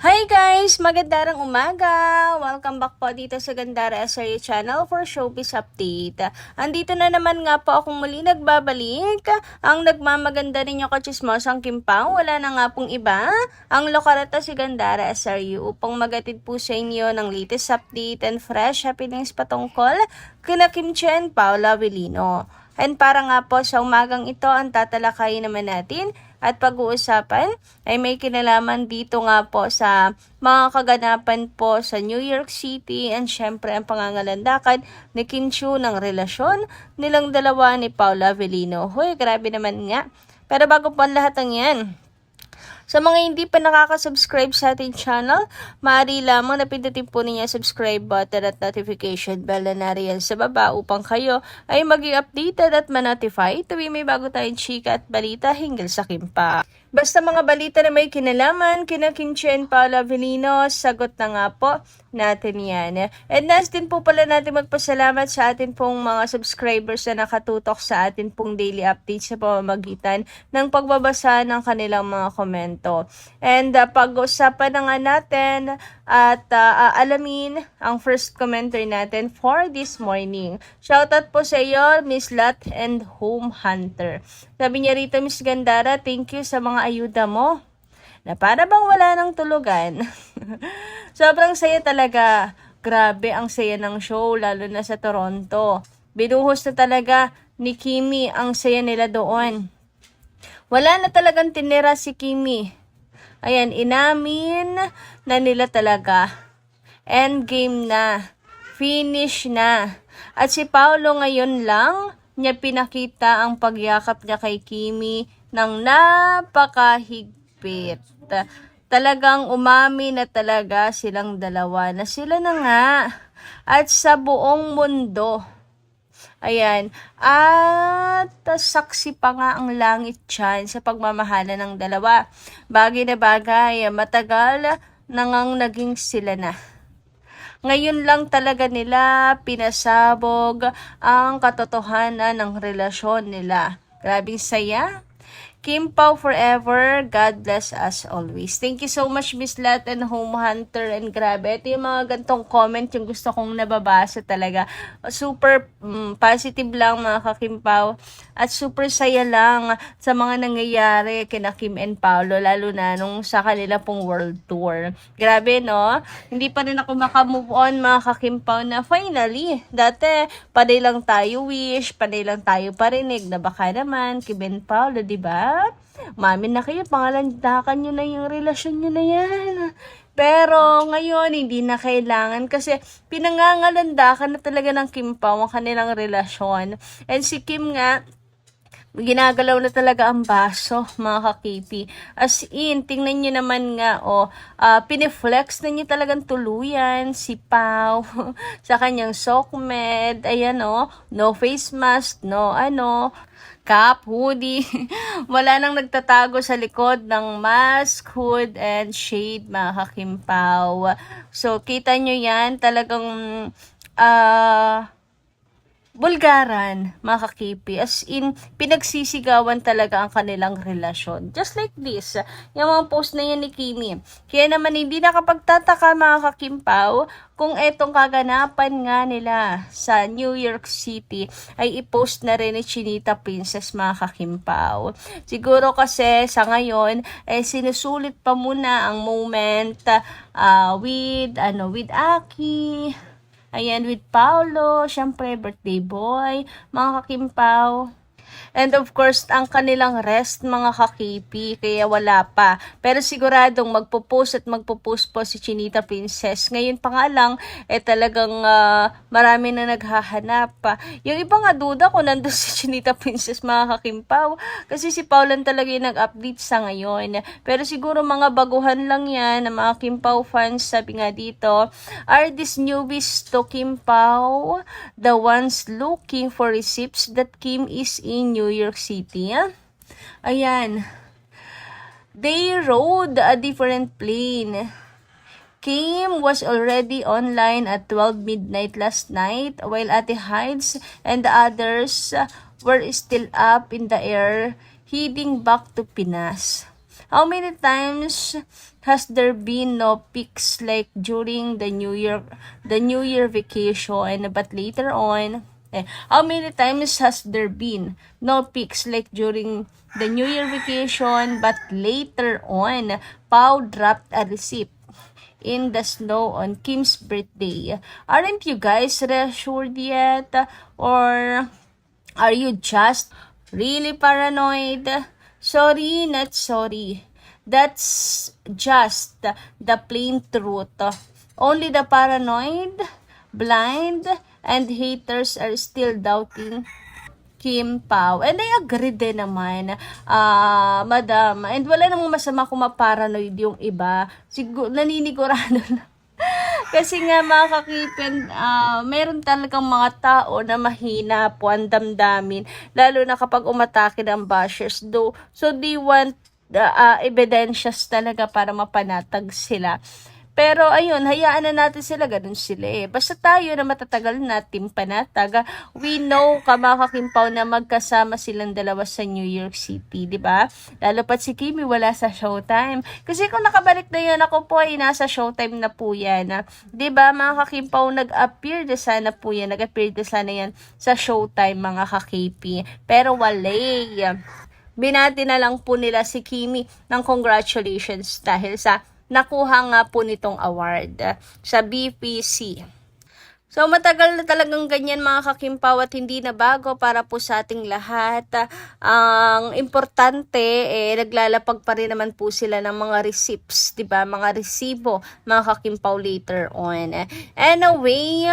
Hi guys! Magandang umaga! Welcome back po dito sa Gandara SRA Channel for Showbiz Update. Andito na naman nga po akong muli nagbabalik. Ang nagmamaganda ninyo kachismosang Kimpang, wala na nga pong iba. Ang lokarata si Gandara SRA upang magatid po sa inyo ng latest update and fresh happenings patungkol kina Kim Chiu and Paula Avellino. And para nga po sa umagang ito, ang tatalakayin naman natin at pag-uusapan ay may kinalaman dito nga po sa mga kaganapan po sa New York City and syempre ang pangangalandakan ni Kim Chiu ng relasyon nilang dalawa ni Paula Avellino. Hoy, grabe naman nga. Pero bago po ang lahat ng yan, sa mga hindi pa nakaka-subscribe sa ating channel, maaari lamang na pindutin po ninyo subscribe button at notification bell na nariyan sa baba upang kayo ay maging updated at ma-notify tuwing may bago tayong chika at balita hinggil sa Kimpa. Basta mga balita na may kinalaman, kina Kim Chiu and Paula Avellino, sagot na nga po natin yan. And last din po pala natin magpasalamat sa atin pong mga subscribers na nakatutok sa atin pong daily updates sa pamamagitan ng pagbabasa ng kanilang mga komento. And pag-usapan na nga natin at alamin ang first commenter natin for this morning. Shoutout po sa iyo, Miss Lat and Home Hunter. Sabi niya rito, Miss Gandara, thank you sa mga ayuda mo na para bang wala nang tulugan. Sobrang saya talaga. Grabe ang saya ng show, lalo na sa Toronto. Binuhos na talaga ni Kimi ang saya nila doon. Wala na talagang tinira si Kimi. Ayan, inamin na nila talaga. Endgame na. Finish na. At si Paolo ngayon lang niya pinakita ang pagyakap niya kay Kimi ng napakahigpit. Talagang umami na talaga silang dalawa na sila na nga at sa buong mundo. Ayan. At saksi pa nga ang langit dyan sa pagmamahala ng dalawa. Bagay na bagay, matagal nangang naging sila na. Ngayon lang talaga nila pinasabog ang katotohanan ng relasyon nila. Grabing saya. Kim Pao forever. God bless us always. Thank you so much, Miss Lat and Home Hunter. And grabe, ito yung mga gantong comment yung gusto kong nababasa talaga. Super positive lang mga ka-Kim Pao. At super saya lang sa mga nangyayari kina Kim and Paolo, lalo na nung sa kanila pong world tour. Grabe, no? Hindi pa rin ako makamove on mga ka-Kim Pao na finally, dati panay lang tayo wish, panay lang tayo parinig na baka naman Kim and Paolo, diba? Mami na kayo, pangalandakan nyo na yung relasyon nyo na yan. Pero ngayon, hindi na kailangan kasi pinangangalandakan na talaga ng Kim Pao ang kanilang relasyon. And si Kim nga, ginagalaw na talaga ang baso, mga kakipi. As in, tingnan nyo naman nga, piniflex na niya talagang tuluyan si Pao sa kanyang sokmed. Ayan, no face mask, no cap, hoodie. Wala nang nagtatago sa likod ng mask, hood, and shade, mga ka-Kim Pao. So, kita nyo yan, talagang bulgaran, mga kakipi. As in, pinagsisigawan talaga ang kanilang relasyon. Just like this, yung mga post na yan ni Kimi. Kaya naman hindi nakapagtataka mga ka-Kim Pao kung etong kaganapan nga nila sa New York City ay i-post na rin ni Chinita Princess, mga ka-Kim Pao. Siguro kasi sa ngayon, sinusulit pa muna ang moment with Aki. Ayan, with Paolo, syempre, birthday boy, mga ka-Kim Pao. And of course, ang kanilang rest, mga ka-KP, kaya wala pa. Pero siguradong magpo-post po si Chinita Princess. Ngayon pa nga lang, talagang marami na naghahanap pa. Yung iba nga duda kung nandun si Chinita Princess, mga ka-Kim Pao. Kasi si Pao lang talaga yung nag-update sa ngayon. Pero siguro mga baguhan lang yan, na mga Kim Pao fans, sabi nga dito, are these newbies to Kim Pao the ones looking for receipts that Kim is in New York City? Ayan. They rode a different plane. Kim was already online at 12 midnight last night, while Ate Hides and the others were still up in the air, heading back to Pinas. How many times has there been no peaks like during the New Year vacation, but later on, how many times has there been no peaks like during the New Year vacation, but later on, Pau dropped a receipt in the snow on Kim's birthday? Aren't you guys reassured yet? Or are you just really paranoid? Sorry, not sorry. That's just the plain truth. Only the paranoid, blind, and haters are still doubting Kim Pao. And I agree din naman, madam. And wala namang masama kung maparanoid yung iba. Naninigurado na. Kasi nga mga kakipin, meron talagang mga tao na mahina po ang damdamin, lalo na kapag umatake ng bashers do. So they want evidences talaga para mapanatag sila. Pero ayun, hayaan na natin sila, ganun sila eh. Basta tayo na matatagal na team panatag, we know kamakakimpaw na magkasama silang dalawa sa New York City, di ba? Lalo pat si Kimi wala sa Showtime. Kasi kung nakabalik na yun, ako po ay nasa Showtime na po yan. Di ba, mga kakimpaw, nag-appear na sana po yan, nag-appear na sana yan sa Showtime, mga ka-KP. Pero walay. Binati na lang po nila si Kimi ng congratulations dahil sa nakuha nga po nitong award sa BPC. So matagal na talagang ganyan mga kakimpaw at hindi na bago para po sa ating lahat. Ang importante, naglalapag pa rin naman po sila ng mga receipts, diba? Mga resibo, mga kakimpaw later on. Anyway,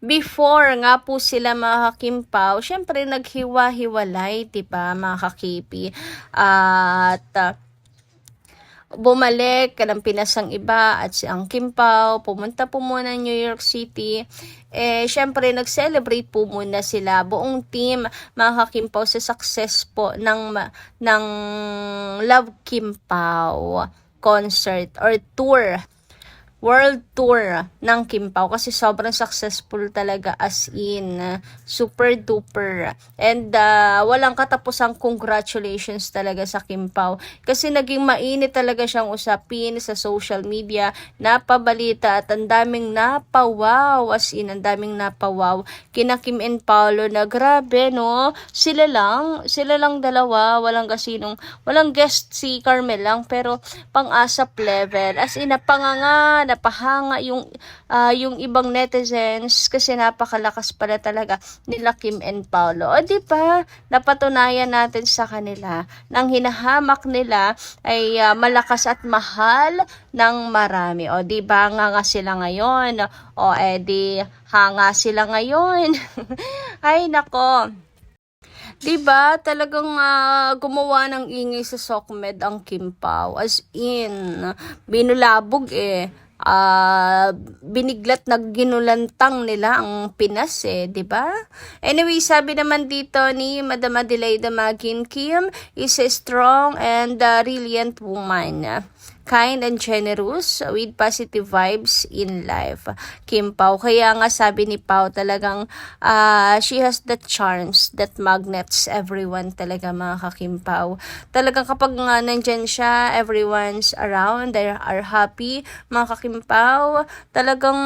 before nga po sila mga kakimpaw, syempre naghiwa-hiwalay, diba mga kakipi? At bumalik ka ng Pinas ang iba at si ang Kimpaw, pumunta po muna New York City. Syempre, nag-celebrate po muna sila, buong team, mga kakimpaw, sa success po ng Love Kimpaw concert or tour. World tour ng Kimpaw kasi sobrang successful talaga, as in super duper, and walang katapusang congratulations talaga sa Kimpaw kasi naging mainit talaga siyang usapin sa social media, napabalita at ang daming napawaw, as in ang daming napawaw kina Kim and Paolo na grabe no, sila lang dalawa, walang guest, si Carmel lang, pero pang-asap level, as in napahanga yung ibang netizens kasi napakalakas pala talaga nila Kim and Paolo. O di ba? Napatunayan natin sa kanila nang hinahamak nila ay malakas at mahal ng marami. O di ba nga sila ngayon? O di hanga sila ngayon. Ay nako. Diba, talagang gumawa ng ingay sa Sokmed ang Kimpaw. As in, binulabog biniglat na ginulantang nila ang Pinas diba? Anyway, sabi naman dito ni Madam Adelaida Magin, Kim is a strong and brilliant woman, kind and generous with positive vibes in life. Kim Pao, kaya nga sabi ni Pao talagang she has the charms that magnets everyone talaga, mga kakimpaw. Talagang kapag nga nandyan siya, everyone's around, they are happy, mga kakimpaw. Talagang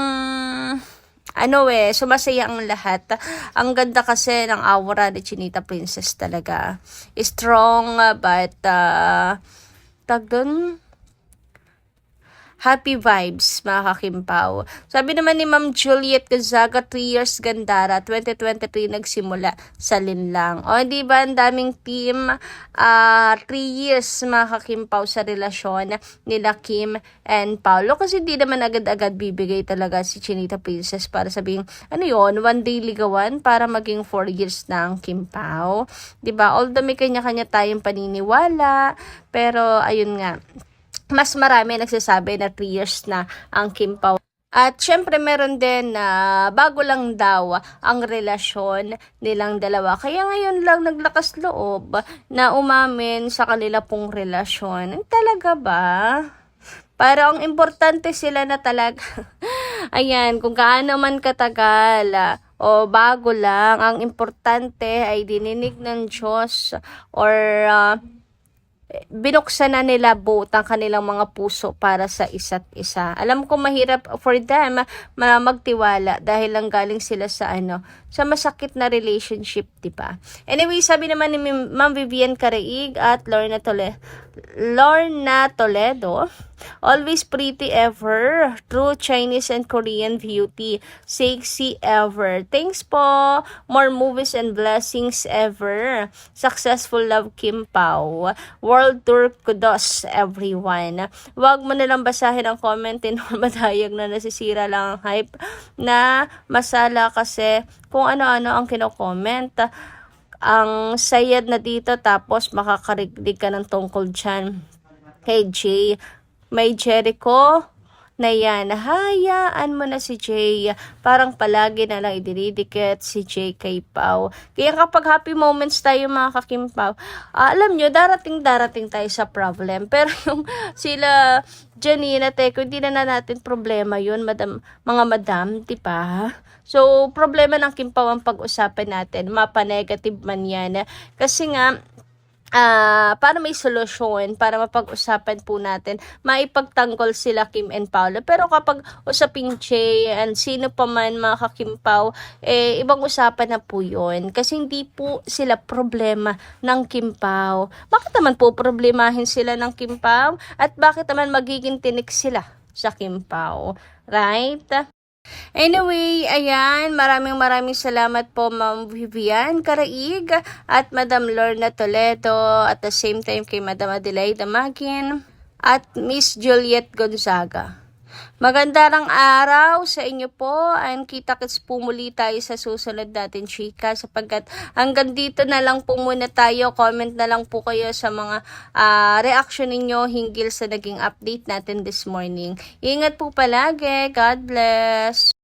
sumasaya ang lahat. Ang ganda kasi ng aura ni Chinita Princess talaga. Strong but happy vibes, mga kakimpaw. Sabi naman ni Ma'am Juliet Gonzaga, 3 years Gandara, 2023 nagsimula sa Linlang. O, di ba, ang daming team, 3 years, mga kakimpaw, sa relasyon nila Kim and Paolo. Kasi di naman agad-agad bibigay talaga si Chinita Princess para sabihin, one day ligawan para maging 4 years na ang Kimpaw. Di ba? Although may kanya-kanya tayong paniniwala, pero ayun nga, mas marami nagsasabi na 3 years na ang Kimpaw. At syempre meron din na bago lang daw ang relasyon nilang dalawa. Kaya ngayon lang naglakas loob na umamin sa kanila pong relasyon. Talaga ba? Parang importante sila na talaga. Ayan, kung gaano man katagal o bago lang, ang importante ay dininig ng Diyos or binuksan na nila both ang kanilang mga puso para sa isa't isa. Alam ko mahirap for them magtiwala dahil lang galing sila sa sa masakit na relationship, di ba? Anyway, sabi naman ni Ma'am Vivian Caraig at Lorna Toledo, always pretty ever, true Chinese and Korean beauty, sexy ever. Thanks po. More movies and blessings ever. Successful love, Kim Pao. World tour, kudos everyone. Huwag mo nalang basahin ang comment in madayag na nasisira lang ang hype na masala kasi kung ano-ano ang kino-comment. Ang sayad na dito tapos makakarinig ka ng tungkol dyan kay Jay. May Jericho na yan. Hayaan mo na si Jay. Parang palagi na lang idinidikit si Jay kay Pao. Kaya kapag happy moments tayo mga kakimpaw, alam nyo, darating tayo sa problem. Pero yung sila Janine at Teko, hindi na natin problema yun, mga madam, diba? So, problema ng Kimpaw ang pag-usapan natin. Mapa-negative man yan. Kasi nga, para may solusyon, para mapag-usapan po natin, maipagtanggol sila Kim and Paolo. Pero kapag usaping Jay and sino pa man mga kakimpaw, ibang usapan na po yun. Kasi hindi po sila problema ng Kimpaw. Bakit naman po problemahin sila ng Kimpaw? At bakit naman magiging tinik sila sa Kimpaw? Right? Anyway, ayan, maraming salamat po Ma'am Vivian Caraig at Madam Lorna Toledo, at the same time kay Madam Adelaida Magin at Miss Juliet Gonzaga. Magandang araw sa inyo po, and kita-kits po muli tayo sa susunod natin chika, sapagkat hanggang dito na lang po muna tayo. Comment na lang po kayo sa mga reaction ninyo hinggil sa naging update natin this morning. Ingat po palagi. God bless.